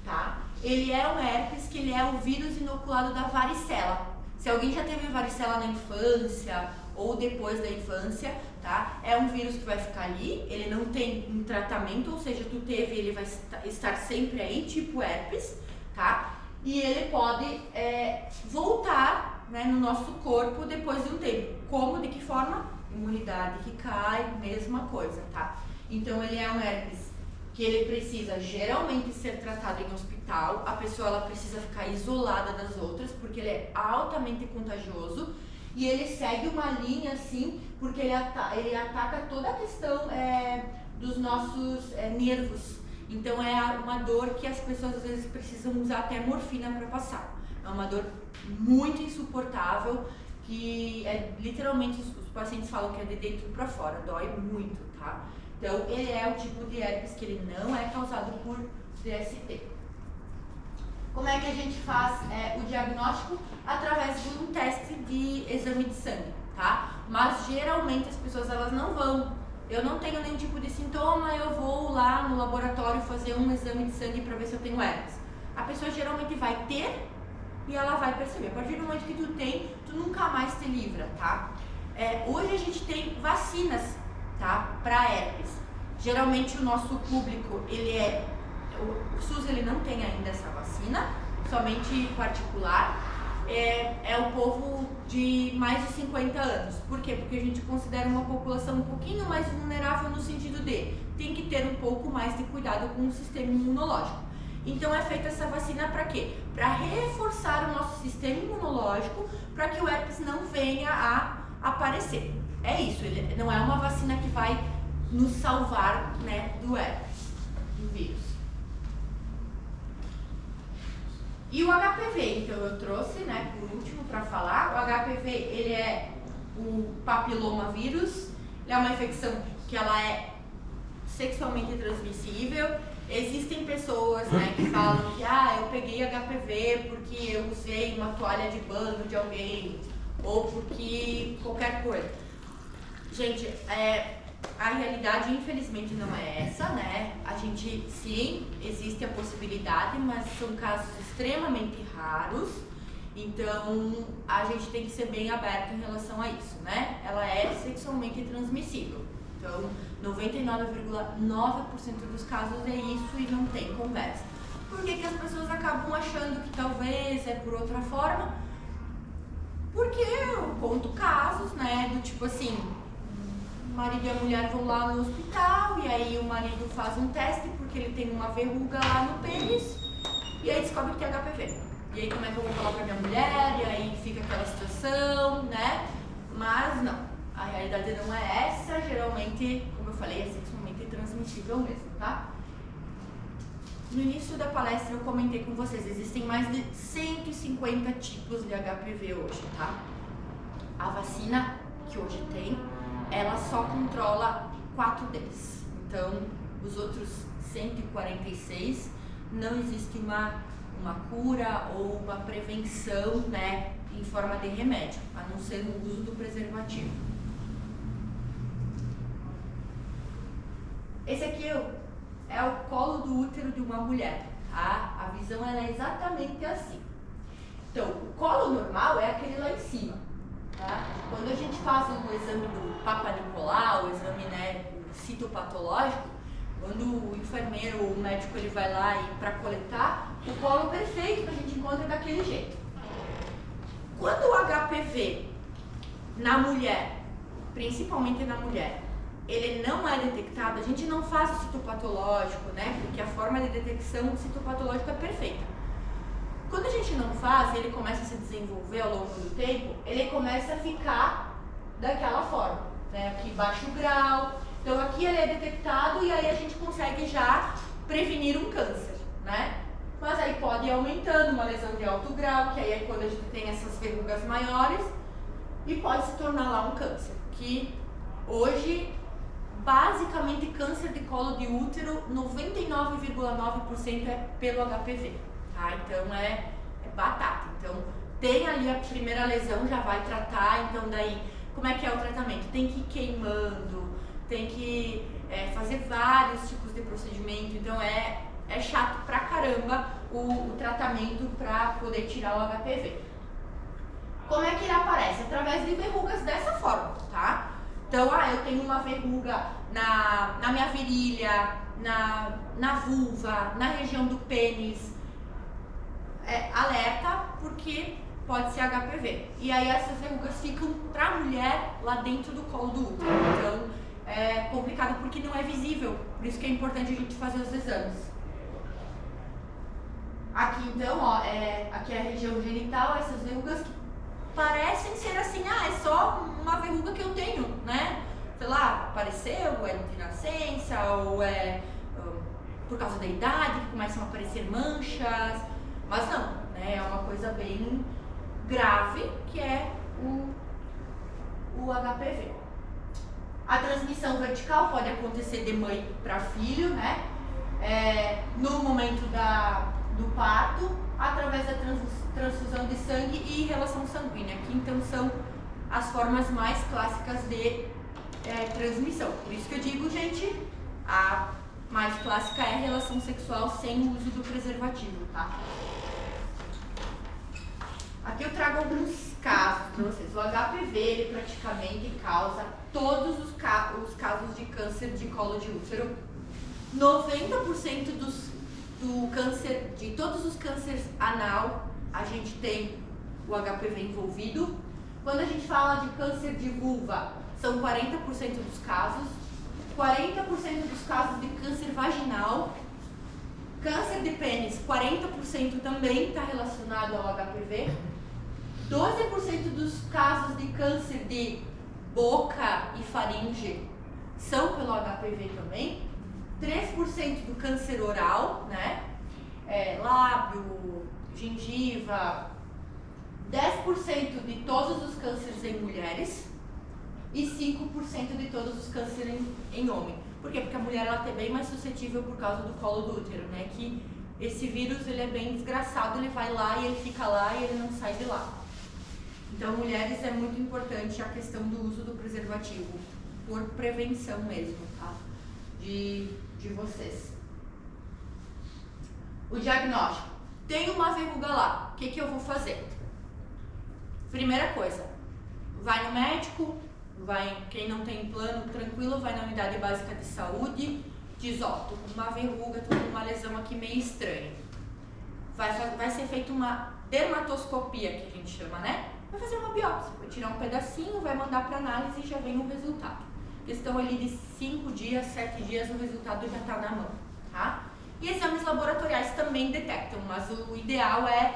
tá? Ele é um herpes que ele é o vírus inoculado da varicela. Se alguém já teve varicela na infância ou depois da infância, tá? É um vírus que vai ficar ali, ele não tem um tratamento, ou seja, tu teve, ele vai estar sempre aí, tipo herpes, tá? E ele pode voltar, né, no nosso corpo depois de um tempo. Como, de que forma? Imunidade que cai, mesma coisa, tá? Então ele é um herpes que ele precisa geralmente ser tratado em hospital, a pessoa ela precisa ficar isolada das outras, porque ele é altamente contagioso. E ele segue uma linha assim, porque ele ataca toda a questão dos nossos nervos. Então é uma dor que as pessoas às vezes precisam usar até morfina para passar. É uma dor muito insuportável, que literalmente os pacientes falam que é de dentro para fora, dói muito, tá? Então ele é o tipo de herpes que ele não é causado por DST. Como é que a gente faz o diagnóstico? Através de um teste de exame de sangue, tá? Mas geralmente as pessoas elas não vão. Eu não tenho nenhum tipo de sintoma, eu vou lá no laboratório fazer um exame de sangue para ver se eu tenho herpes. A pessoa geralmente vai ter e ela vai perceber. A partir do momento que tu tem, tu nunca mais te livra, tá? Hoje a gente tem vacinas, tá, para herpes. Geralmente o nosso público, o SUS ele não tem ainda essa vacina, somente particular. É o povo de mais de 50 anos. Por quê? Porque a gente considera uma população um pouquinho mais vulnerável no sentido de tem que ter um pouco mais de cuidado com o sistema imunológico. Então é feita essa vacina para quê? Para reforçar o nosso sistema imunológico para que o herpes não venha a aparecer. É isso, ele não é uma vacina que vai nos salvar, né, do herpes, do vírus. E o HPV, então eu trouxe, né, por último para falar, o HPV ele é o papilomavírus, ele é uma infecção que ela é sexualmente transmissível. Existem pessoas, né, que falam que eu peguei HPV porque eu usei uma toalha de banho de alguém ou porque qualquer coisa. Gente, a realidade infelizmente não é essa, né? A gente, sim, existe a possibilidade, mas são casos extremamente raros, então a gente tem que ser bem aberto em relação a isso, né? Ela é sexualmente transmissível, então 99,9% dos casos é isso e não tem conversa. Por que as pessoas acabam achando que talvez é por outra forma? Porque eu conto casos, né, do tipo assim, o marido e a mulher vão lá no hospital e aí o marido faz um teste porque ele tem uma verruga lá no pênis e aí descobre que tem HPV. E aí como é que eu vou falar pra minha mulher? E aí fica aquela situação, né? Mas não, a realidade não é essa, geralmente, como eu falei, é sexualmente transmissível mesmo, tá? No início da palestra eu comentei com vocês, existem mais de 150 tipos de HPV hoje, tá? A vacina que hoje tem, ela só controla 4 deles. Então, os outros 146 não existe uma cura ou uma prevenção, né, em forma de remédio, a não ser no uso do preservativo. Esse aqui é o colo do útero de uma mulher, tá? A visão ela é exatamente assim. Então, o colo normal é aquele lá em cima, tá? Quando a gente faz o exame do Papa Nicolau, o exame, né, citopatológico, quando o enfermeiro ou o médico ele vai lá e para coletar, o colo perfeito que a gente encontra daquele jeito. Quando o HPV na mulher, principalmente na mulher, ele não é detectado, a gente não faz o citopatológico, né? Porque a forma de detecção citopatológica é perfeita. Quando a gente não faz, ele começa a se desenvolver ao longo do tempo, ele começa a ficar daquela forma, né? Aqui baixo grau. Então aqui ele é detectado e aí a gente consegue já prevenir um câncer, né? Mas aí pode ir aumentando uma lesão de alto grau, que aí é quando a gente tem essas verrugas maiores e pode se tornar lá um câncer, que hoje basicamente câncer de colo de útero, 99,9% é pelo HPV, tá? Então é batata. Então tem ali a primeira lesão, já vai tratar, então daí como é que é o tratamento? Tem que ir queimando, tem que fazer vários tipos de procedimento, então é chato pra caramba o tratamento pra poder tirar o HPV. Como é que ele aparece? Através de verrugas dessa forma, tá? Então, eu tenho uma verruga na minha virilha, na vulva, na região do pênis. Alerta, porque pode ser HPV. E aí essas verrugas ficam pra mulher lá dentro do colo do útero. Então, é complicado porque não é visível. Por isso que é importante a gente fazer os exames. Aqui então, aqui é a região genital, essas verrugas que parecem ser assim, é só uma verruga que eu tenho, né? Sei lá, apareceu, ou é de nascença, ou é por causa da idade, que começam a aparecer manchas, mas não, né? É uma coisa bem grave, que é o HPV. A transmissão vertical pode acontecer de mãe para filho, né? No momento do parto, através da transfusão de sangue e relação sanguínea, que então são as formas mais clássicas de transmissão. Por isso que eu digo, gente, a mais clássica é a relação sexual sem o uso do preservativo, tá? Aqui eu trago alguns casos, para vocês. O HPV, ele praticamente causa todos os casos de câncer de colo de útero. 90% do câncer, de todos os cânceres anal, a gente tem o HPV envolvido. Quando a gente fala de câncer de vulva, são 40% dos casos. 40% dos casos de câncer vaginal. Câncer de pênis, 40% também está relacionado ao HPV. 12% dos casos de câncer de boca e faringe são pelo HPV também. 3% do câncer oral, né? Lábio, gengiva. 10% de todos os cânceres em mulheres. E 5% de todos os cânceres em homem. Por quê? Porque a mulher ela é bem mais suscetível por causa do colo do útero, né? Que esse vírus ele é bem desgraçado, ele vai lá e ele fica lá e ele não sai de lá. Então, mulheres, é muito importante a questão do uso do preservativo, por prevenção mesmo, tá? De vocês. O diagnóstico. Tem uma verruga lá, o que eu vou fazer? Primeira coisa, vai no médico, quem não tem plano, tranquilo, vai na unidade básica de saúde, diz, ó, tô com uma verruga, tô com uma lesão aqui meio estranha. Vai ser feita uma dermatoscopia, que a gente chama, né? Vai fazer uma biópsia, vai tirar um pedacinho, vai mandar para análise e já vem o resultado. Questão ali de 5 dias, 7 dias, o resultado já está na mão, tá? E exames laboratoriais também detectam, mas o ideal é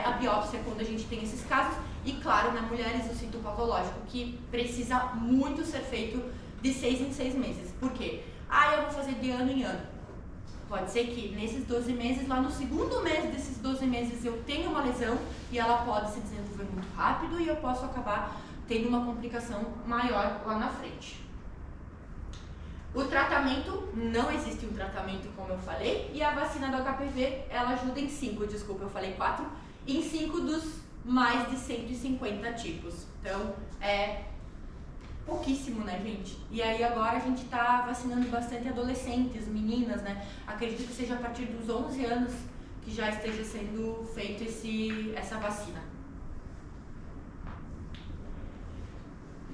a biópsia quando a gente tem esses casos. E claro, na mulheres, o citopatológico, que precisa muito ser feito de 6 em 6 meses. Por quê? Eu vou fazer de ano em ano. Pode ser que nesses 12 meses, lá no segundo mês desses 12 meses, eu tenha uma lesão e ela pode se desenvolver muito rápido e eu posso acabar tendo uma complicação maior lá na frente. O tratamento, não existe um tratamento como eu falei, e a vacina do HPV, ela ajuda em 5, desculpa, eu falei 4, em 5 dos mais de 150 tipos. Então, é pouquíssimo, né, gente? E aí agora a gente tá vacinando bastante adolescentes, meninas, né? Acredito que seja a partir dos 11 anos que já esteja sendo feito essa vacina.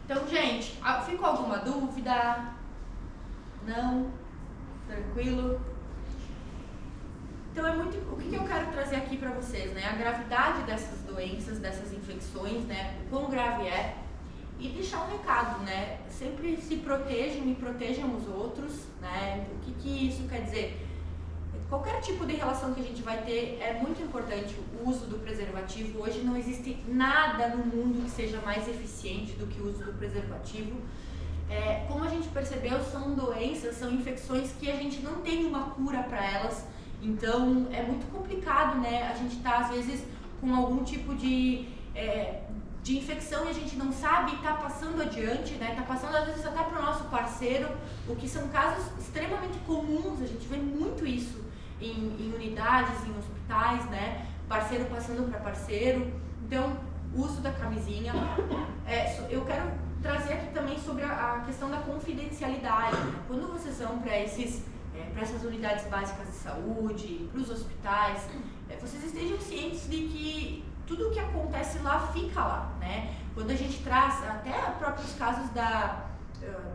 Então, gente, ficou alguma dúvida? Não? Tranquilo? Então, o que eu quero trazer aqui para vocês, né? A gravidade dessas doenças, dessas infecções, né? O quão grave é. E deixar um recado, né? Sempre se protejam e protejam os outros, né? O que isso quer dizer? Qualquer tipo de relação que a gente vai ter, é muito importante o uso do preservativo. Hoje não existe nada no mundo que seja mais eficiente do que o uso do preservativo. Como a gente percebeu, são doenças, são infecções que a gente não tem uma cura para elas. Então, é muito complicado, né? A gente tá, às vezes, com algum tipo de infecção e a gente não sabe e tá passando adiante, né? Tá passando, às vezes, até para o nosso parceiro, o que são casos extremamente comuns. A gente vê muito isso em unidades, em hospitais, né? Parceiro passando para parceiro. Então, uso da camisinha. Eu quero trazer aqui também sobre a questão da confidencialidade. Quando vocês vão para essas unidades básicas de saúde, para os hospitais, vocês estejam cientes de que tudo o que acontece lá fica lá, né? Quando a gente traz até próprios casos da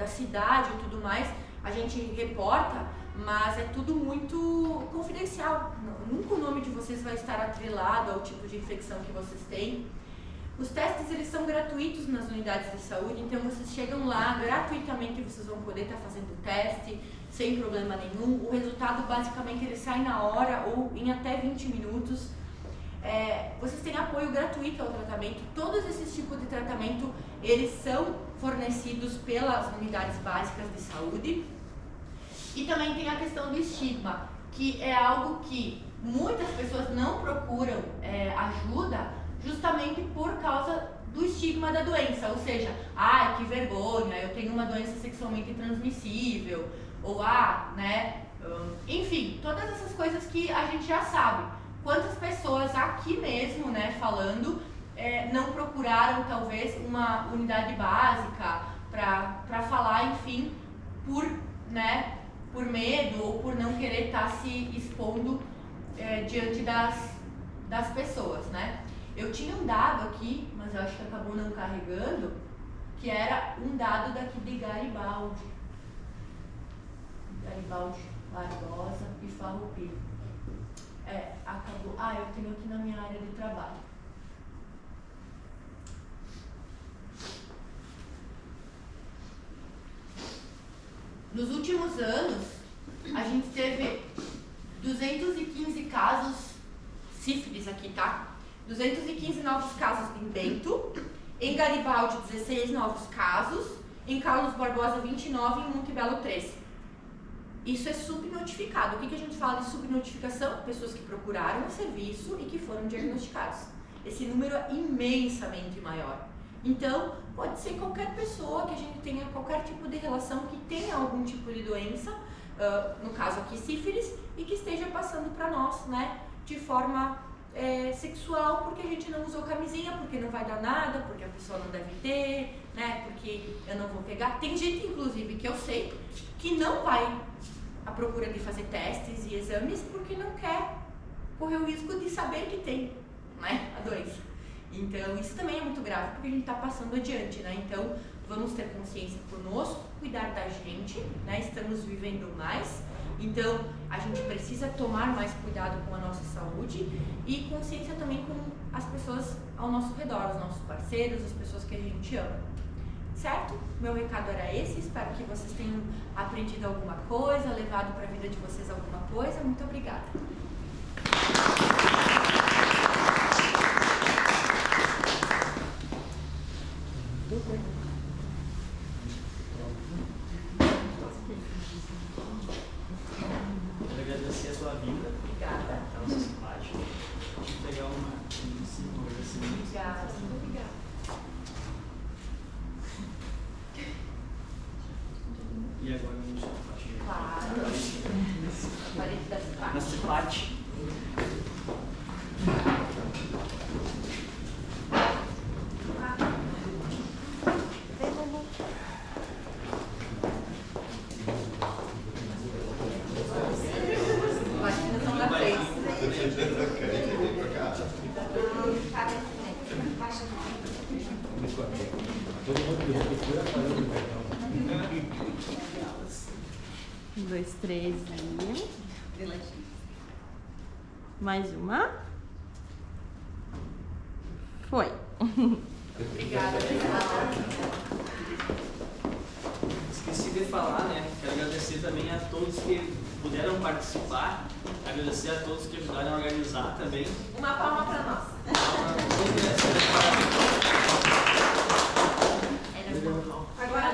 cidade e tudo mais, a gente reporta, mas é tudo muito confidencial. Nunca o nome de vocês vai estar atrelado ao tipo de infecção que vocês têm. Os testes, eles são gratuitos nas unidades de saúde, então vocês chegam lá gratuitamente, vocês vão poder estar fazendo o teste sem problema nenhum. O resultado, basicamente, ele sai na hora ou em até 20 minutos. Vocês têm apoio gratuito ao tratamento. Todos esses tipos de tratamento, eles são fornecidos pelas unidades básicas de saúde. E também tem a questão do estigma, que é algo que muitas pessoas não procuram ajuda, justamente por causa do estigma da doença, ou seja, que vergonha, eu tenho uma doença sexualmente transmissível, ou né, enfim, todas essas coisas que a gente já sabe. Quantas pessoas aqui mesmo, né, falando, não procuraram talvez uma unidade básica para falar, enfim, por medo ou por não querer estar se expondo diante das pessoas, né? Eu tinha um dado aqui, mas eu acho que acabou não carregando, que era um dado daqui de Garibaldi. Garibaldi, Barbosa e Farroupilha. Acabou. Eu tenho aqui na minha área de trabalho. Nos últimos anos, a gente teve 215 casos, sífilis aqui, tá? 215 novos casos em Bento, em Garibaldi 16 novos casos, em Carlos Barbosa 29 e em Monte Belo 13. Isso é subnotificado. O que a gente fala de subnotificação? Pessoas que procuraram o serviço e que foram diagnosticados. Esse número é imensamente maior. Então, pode ser qualquer pessoa que a gente tenha qualquer tipo de relação que tenha algum tipo de doença, no caso aqui sífilis, e que esteja passando para nós, né, de forma sexual, porque a gente não usou camisinha, porque não vai dar nada, porque a pessoa não deve ter, né, porque eu não vou pegar. Tem gente, inclusive, que eu sei, que não vai à procura de fazer testes e exames porque não quer correr o risco de saber que tem, né, a doença. Então, isso também é muito grave, porque a gente está passando adiante, né? Então, vamos ter consciência conosco, cuidar da gente, né? Estamos vivendo mais, então a gente precisa tomar mais cuidado com a nossa saúde e consciência também com as pessoas ao nosso redor, os nossos parceiros, as pessoas que a gente ama. Certo? Meu recado era esse, espero que vocês tenham aprendido alguma coisa, levado para a vida de vocês alguma coisa. Muito obrigada. Quero agradecer a sua vinda. Obrigada. A nossa simpática. Deixa eu pegar uma agradecimento. Obrigada, muito obrigada. E agora vamos compartilhar. Claro. Parede da cidade. Na Cipate. Vacinação da frente. Todo mundo que procura falando perdão. 1, 2, 3 e... Mais uma. Foi. Obrigada. Esqueci de falar, né? Quero agradecer também a todos que puderam participar. Agradecer a todos que ajudaram a organizar também. Uma palma para nós. Agora